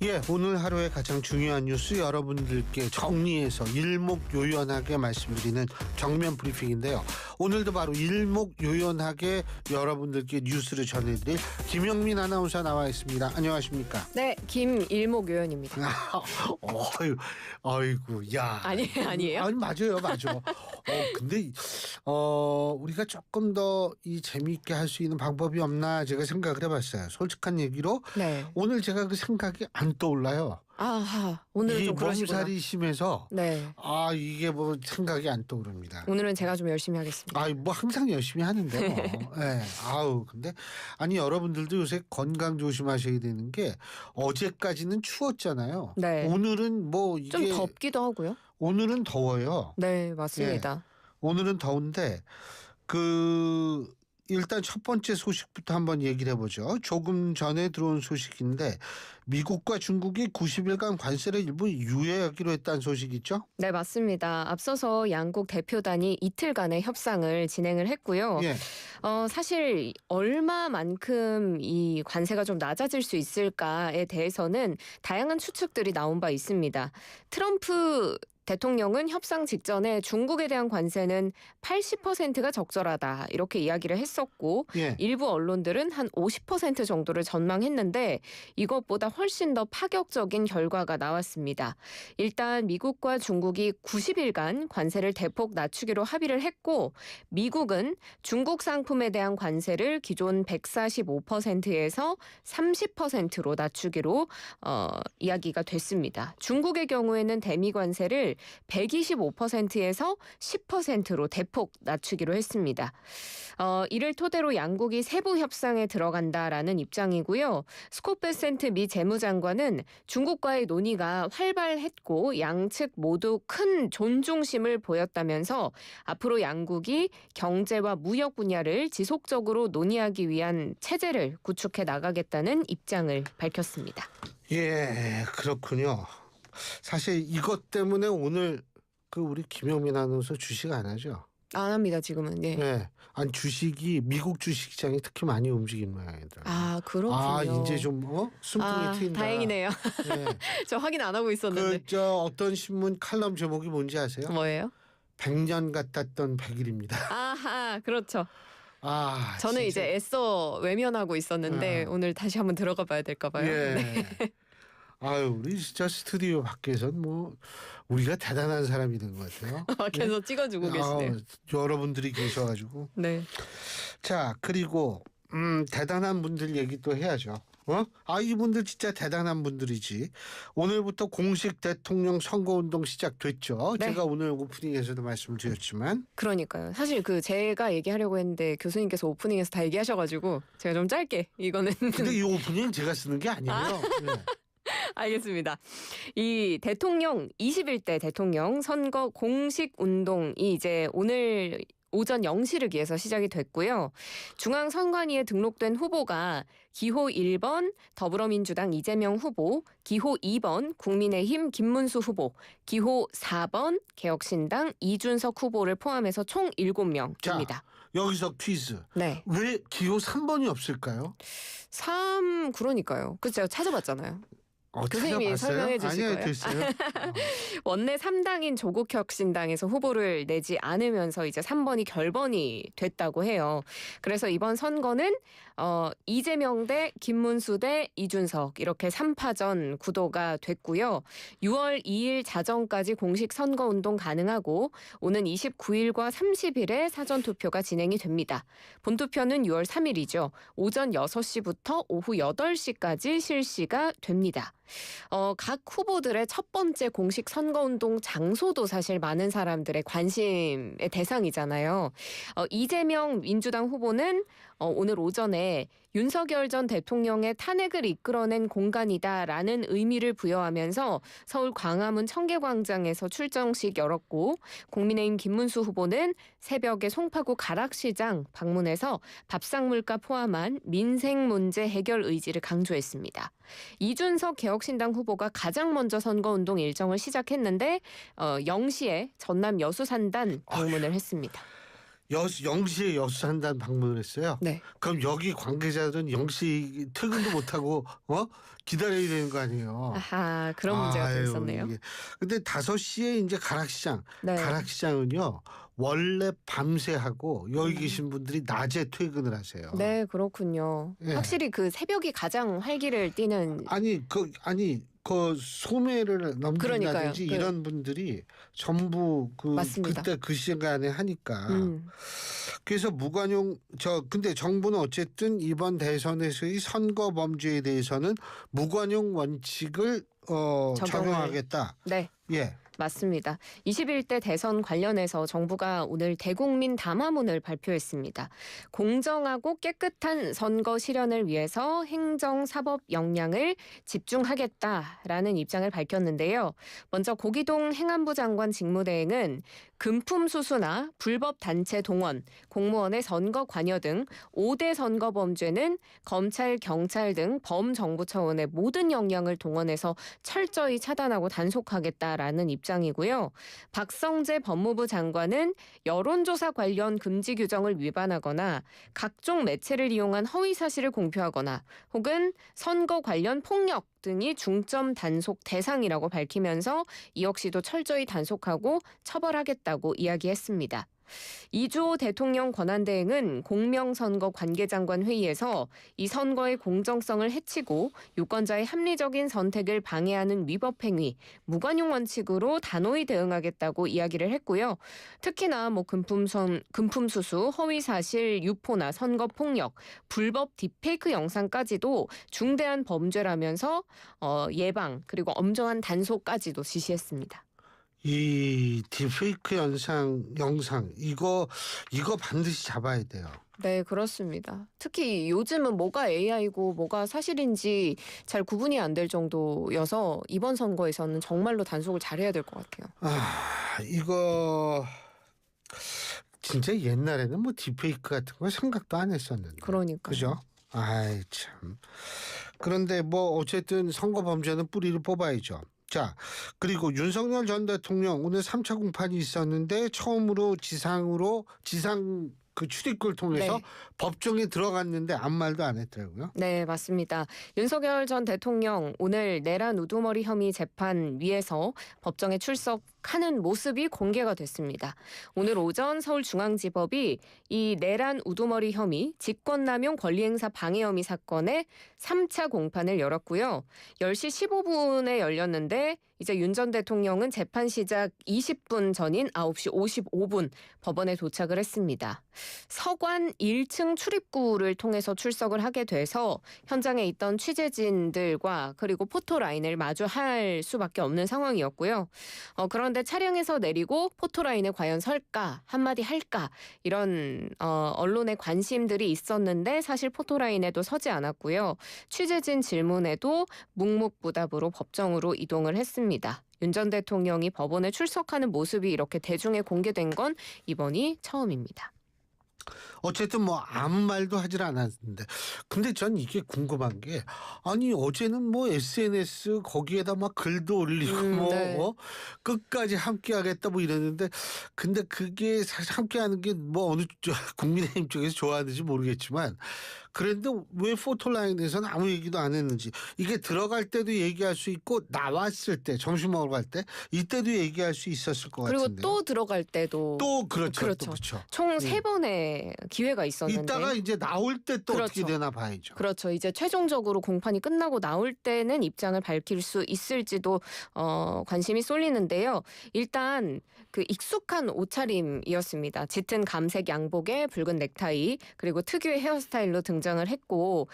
예, 오늘 하루의 가장 중요한 뉴스 여러분들께 정리해서 일목요연하게 말씀드리는 정면 브리핑인데요. 오늘도 바로 일목요연하게 여러분들께 뉴스를 전해드릴 김영민 아나운서 나와 있습니다. 안녕하십니까? 네, 김일목요연입니다. 아이고, 야. 아니에요? 아니, 맞아요. 근데 우리가 조금 더 이 재미있게 할 수 있는 방법이 없나 제가 생각을 해봤어요. 솔직한 얘기로 네. 오늘 제가 그 생각이 안 떠올라요. 아하, 오늘은 좀 그러시구나. 몸살이 심해서 네. 이게 뭐 생각이 안 떠오릅니다. 오늘은 제가 좀 열심히 하겠습니다. 뭐 항상 열심히 하는데 뭐. 네. 근데 여러분들도 요새 건강 조심하셔야 되는 게 어제까지는 추웠잖아요. 네. 오늘은 뭐 이게 좀 덥기도 하고요. 오늘은 더워요. 네, 맞습니다. 오늘은 더운데 일단 첫 번째 소식부터 한번 얘기를 해보죠. 조금 전에 들어온 소식인데 미국과 중국이 90일간 관세를 일부 유예하기로 했다는 소식이죠? 네, 맞습니다. 앞서서 양국 대표단이 이틀간의 협상을 진행을 했고요. 예. 사실 얼마만큼 이 관세가 좀 낮아질 수 있을까에 대해서는 다양한 추측들이 나온 바 있습니다. 트럼프 대통령은 협상 직전에 중국에 대한 관세는 80%가 적절하다 이렇게 이야기를 했었고 예. 일부 언론들은 한 50% 정도를 전망했는데 이것보다 훨씬 더 파격적인 결과가 나왔습니다. 일단 미국과 중국이 90일간 관세를 대폭 낮추기로 합의를 했고 미국은 중국 상품에 대한 관세를 기존 145%에서 30%로 낮추기로 이야기가 됐습니다. 중국의 경우에는 대미 관세를 125%에서 10%로 대폭 낮추기로 했습니다. 이를 토대로 양국이 세부 협상에 들어간다라는 입장이고요. 스콧 베센트 미 재무장관은 중국과의 논의가 활발했고 양측 모두 큰 존중심을 보였다면서 앞으로 양국이 경제와 무역 분야를 지속적으로 논의하기 위한 체제를 구축해 나가겠다는 입장을 밝혔습니다. 예, 그렇군요. 사실 이것 때문에 오늘 우리 김영민 아나운서 주식 안 하죠? 안 합니다, 지금은. 예. 네. 주식이 미국 주식시장이 특히 많이 움직인 모양이더라고요. 그렇군요. 이제 좀 순풍이 트인다. 다행이네요. 네. 저 확인 안 하고 있었는데. 어떤 신문 칼럼 제목이 뭔지 아세요? 뭐예요? 100년 같았던 100일입니다. 아하, 그렇죠. 저는 진짜. 이제 애써 외면하고 있었는데 오늘 다시 한번 들어가 봐야 될까 봐요. 예. 네. 우리 진짜 스튜디오 밖에선 우리가 대단한 사람이 된 것 같아요. 계속 찍어주고 계시네요. 여러분들이 계셔가지고. 네. 자, 그리고 대단한 분들 얘기 또 해야죠. 이분들 진짜 대단한 분들이지. 오늘부터 공식 대통령 선거운동 시작됐죠. 네. 제가 오늘 오프닝에서도 말씀드렸지만. 그러니까요. 사실 제가 얘기하려고 했는데 교수님께서 오프닝에서 다 얘기하셔가지고 제가 좀 짧게 이거는. 근데 이 오프닝 제가 쓰는 게 아니에요. 네. 알겠습니다. 이 21대 대통령 선거 공식 운동이 이제 오늘 오전 0시를 기해서 시작이 됐고요. 중앙선관위에 등록된 후보가 기호 1번 더불어민주당 이재명 후보, 기호 2번 국민의힘 김문수 후보, 기호 4번 개혁신당 이준석 후보를 포함해서 총 7명입니다. 자, 여기서 퀴즈. 네. 왜 기호 3번이 없을까요? 3 그러니까요. 그래서 제가 찾아봤잖아요. 교수님이 설명해 주실 아니요, 거예요? 됐어요. 원내 3당인 조국혁신당에서 후보를 내지 않으면서 이제 3번이 결번이 됐다고 해요. 그래서 이번 선거는 이재명 대 김문수 대 이준석 이렇게 3파전 구도가 됐고요. 6월 2일 자정까지 공식 선거운동 가능하고 오는 29일과 30일에 사전투표가 진행이 됩니다. 본투표는 6월 3일이죠. 오전 6시부터 오후 8시까지 실시가 됩니다. 각 후보들의 첫 번째 공식 선거운동 장소도 사실 많은 사람들의 관심의 대상이잖아요. 이재명 민주당 후보는 오늘 오전에 윤석열 전 대통령의 탄핵을 이끌어낸 공간이다라는 의미를 부여하면서 서울 광화문 청계광장에서 출정식 열었고 국민의힘 김문수 후보는 새벽에 송파구 가락시장 방문해서 밥상물가 포함한 민생 문제 해결 의지를 강조했습니다. 이준석 개혁신당 후보가 가장 먼저 선거운동 일정을 시작했는데 0시에 전남 여수산단 방문을 했습니다. 영시에 여수한단 방문을 했어요. 네. 그럼 여기 관계자들은 영시 퇴근도 못하고 기다려야 되는 거 아니에요. 아하, 그런 문제가 또 아유, 있었네요. 이게. 근데 5시에 이제 가락시장. 네. 가락시장은요. 원래 밤새 하고 여기 계신 분들이 낮에 퇴근을 하세요. 네, 그렇군요. 예. 확실히 그 새벽이 가장 활기를 띠는 그 소매를 그러니까요. 넘긴다든지 이런 분들이 전부 맞습니다. 그때 그 시간에 하니까. 그래서 근데 정부는 어쨌든 이번 대선에서의 선거 범죄에 대해서는 무관용 원칙을 적용하겠다. 네. 예. 맞습니다. 21대 대선 관련해서 정부가 오늘 대국민 담화문을 발표했습니다. 공정하고 깨끗한 선거 실현을 위해서 행정 사법 역량을 집중하겠다라는 입장을 밝혔는데요. 먼저 고기동 행안부 장관 직무대행은 금품 수수나 불법 단체 동원, 공무원의 선거 관여 등 5대 선거 범죄는 검찰, 경찰 등 범정부 차원의 모든 역량을 동원해서 철저히 차단하고 단속하겠다라는 입장이고요. 박성재 법무부 장관은 여론조사 관련 금지 규정을 위반하거나 각종 매체를 이용한 허위 사실을 공표하거나 혹은 선거 관련 폭력 등이 중점 단속 대상이라고 밝히면서 이 역시도 철저히 단속하고 처벌하겠다고 이야기했습니다. 이주호 대통령 권한대행은 공명선거 관계장관 회의에서 이 선거의 공정성을 해치고 유권자의 합리적인 선택을 방해하는 위법행위, 무관용 원칙으로 단호히 대응하겠다고 이야기를 했고요. 특히나 금품 수수, 허위 사실 유포나 선거 폭력, 불법 딥페이크 영상까지도 중대한 범죄라면서 예방 그리고 엄정한 단속까지도 지시했습니다. 이 딥페이크 영상 이거 반드시 잡아야 돼요. 네, 그렇습니다. 특히 요즘은 뭐가 AI고 뭐가 사실인지 잘 구분이 안 될 정도여서 이번 선거에서는 정말로 단속을 잘해야 될 것 같아요. 이거 진짜 옛날에는 뭐 딥페이크 같은 거 생각도 안 했었는데. 그러니까. 그죠? 아이 참. 그런데 뭐 어쨌든 선거 범죄는 뿌리를 뽑아야죠. 자, 그리고 윤석열 전 대통령 오늘 3차 공판이 있었는데 처음으로 지상 그 출입구를 통해서 네. 법정에 들어갔는데 아무 말도 안 했더라고요. 네, 맞습니다. 윤석열 전 대통령 오늘 내란 우두머리 혐의 재판 위에서 법정에 출석하는 모습이 공개가 됐습니다. 오늘 오전 서울중앙지법이 이 내란 우두머리 혐의 직권남용 권리행사 방해 혐의 사건의 3차 공판을 열었고요. 10시 15분에 열렸는데 이제 윤 전 대통령은 재판 시작 20분 전인 9시 55분 법원에 도착을 했습니다. 서관 1층 출입구를 통해서 출석을 하게 돼서 현장에 있던 취재진들과 그리고 포토라인을 마주할 수밖에 없는 상황이었고요. 그런데 차량에서 내리고 포토라인에 과연 설까, 한마디 할까 이런 언론의 관심들이 있었는데 사실 포토라인에도 서지 않았고요. 취재진 질문에도 묵묵부답으로 법정으로 이동을 했습니다. 윤 전 대통령이 법원에 출석하는 모습이 이렇게 대중에 공개된 건 이번이 처음입니다. 어쨌든 뭐 아무 말도 하질 않았는데 근데 전 이게 궁금한 게 아니 어제는 뭐 SNS 거기에다 막 글도 올리고 네. 끝까지 함께하겠다 뭐 이랬는데 근데 그게 사실 함께하는 게 뭐 어느 국민의힘 쪽에서 좋아하는지 모르겠지만 그런데 왜 포토라인에서는 아무 얘기도 안 했는지 이게 들어갈 때도 얘기할 수 있고 나왔을 때 점심 먹으러 갈 때 이때도 얘기할 수 있었을 것 그리고 같은데 또 들어갈 때도 또 그렇죠. 그렇죠. 또 그렇죠. 총 3번의 기회가 있었는데 이따가 이제 나올 때 또 어떻게 그렇죠. 되나 봐야죠. 그렇죠. 이제 최종적으로 공판이 끝나고 나올 때는 입장을 밝힐 수 있을지도 관심이 쏠리는데요. 일단 그 익숙한 옷차림이었습니다. 짙은 감색 양복에 붉은 넥타이 그리고 특유의 헤어스타일로 등장을 했고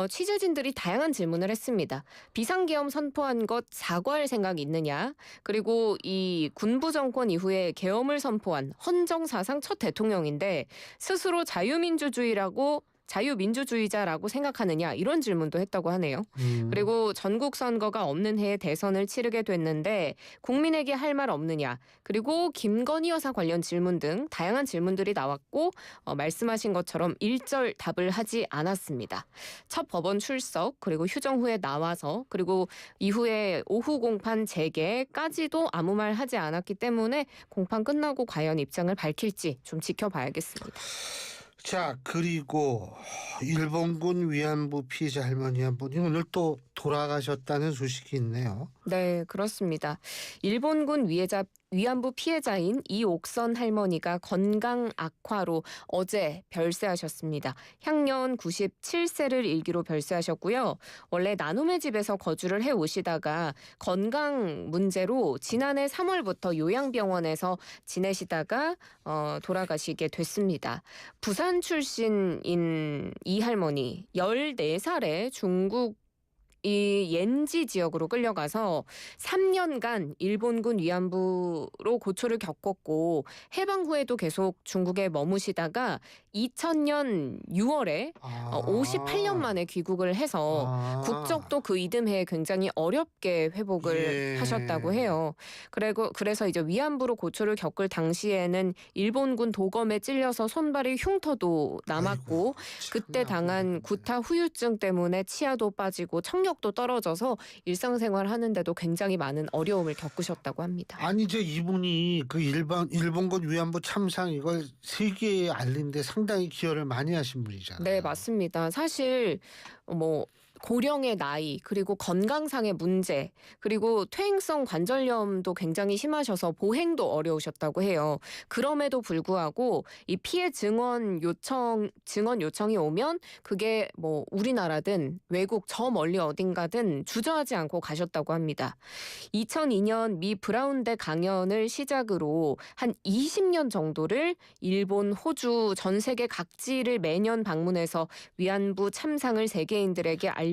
취재진들이 다양한 질문을 했습니다. 비상계엄 선포한 것 사과할 생각이 있느냐? 그리고 이 군부 정권 이후에 계엄을 선포한 헌정 사상 첫 대통령인데 스스로 자유민주주의라고 자유민주주의자라고 생각하느냐 이런 질문도 했다고 하네요. 그리고 전국 선거가 없는 해에 대선을 치르게 됐는데 국민에게 할 말 없느냐 그리고 김건희 여사 관련 질문 등 다양한 질문들이 나왔고 말씀하신 것처럼 일절 답을 하지 않았습니다. 첫 법원 출석 그리고 휴정 후에 나와서 그리고 이후에 오후 공판 재개까지도 아무 말 하지 않았기 때문에 공판 끝나고 과연 입장을 밝힐지 좀 지켜봐야겠습니다. 자, 그리고 일본군 위안부 피해자 할머니 한 분이 오늘 또 돌아가셨다는 소식이 있네요. 네, 그렇습니다. 일본군 위안부 피해자인 이옥선 할머니가 건강 악화로 어제 별세하셨습니다. 향년 97세를 일기로 별세하셨고요. 원래 나눔의 집에서 거주를 해오시다가 건강 문제로 지난해 3월부터 요양병원에서 지내시다가 돌아가시게 됐습니다. 부산 출신인 이 할머니 14살에 중국 이 옌지 지역으로 끌려가서 3년간 일본군 위안부로 고초를 겪었고 해방 후에도 계속 중국에 머무시다가 2000년 6월에 58년 만에 귀국을 해서 국적도 그 이듬해 굉장히 어렵게 회복을 하셨다고 해요. 그래서 이제 위안부로 고초를 겪을 당시에는 일본군 도검에 찔려서 손발이 흉터도 남았고 그때 당한 구타 후유증 때문에 치아도 빠지고 청력도 떨어져서 일상생활 하는데도 굉장히 많은 어려움을 겪으셨다고 합니다. 아니 이제 이분이 그 일본군 위안부 참상 이걸 세계에 알린데 상당히 기여를 많이 하신 분이잖아요. 네, 맞습니다. 사실 고령의 나이 그리고 건강상의 문제 그리고 퇴행성 관절염도 굉장히 심하셔서 보행도 어려우셨다고 해요. 그럼에도 불구하고 이 피해 증언 요청이 오면 그게 우리나라든 외국 저 멀리 어딘가든 주저하지 않고 가셨다고 합니다. 2002년 미 브라운대 강연을 시작으로 한 20년 정도를 일본, 호주 전 세계 각지를 매년 방문해서 위안부 참상을 세계인들에게 알렸고요.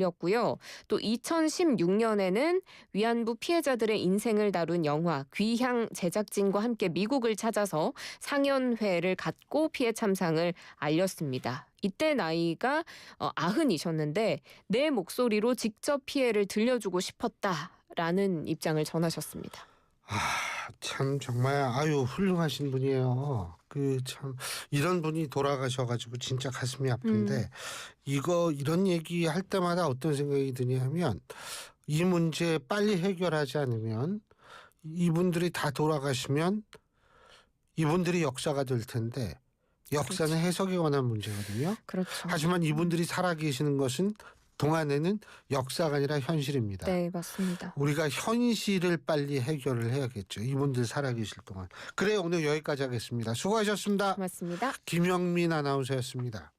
또 2016년에는 위안부 피해자들의 인생을 다룬 영화 귀향 제작진과 함께 미국을 찾아서 상연회를 갖고 피해 참상을 알렸습니다. 이때 나이가 90이셨는데 내 목소리로 직접 피해를 들려주고 싶었다라는 입장을 전하셨습니다. 참 정말 훌륭하신 분이에요. 참 이런 분이 돌아가셔가지고 진짜 가슴이 아픈데 이런 얘기 할 때마다 어떤 생각이 드냐면 이 문제 빨리 해결하지 않으면 이분들이 다 돌아가시면 이분들이 역사가 될 텐데 역사는 그렇죠. 해석에 관한 문제거든요. 그렇죠. 하지만 이분들이 살아계시는 것은 동안에는 역사가 아니라 현실입니다. 네, 맞습니다. 우리가 현실을 빨리 해결을 해야겠죠. 이분들 살아계실 동안. 그래 오늘 여기까지 하겠습니다. 수고하셨습니다. 고맙습니다. 김영민 아나운서였습니다.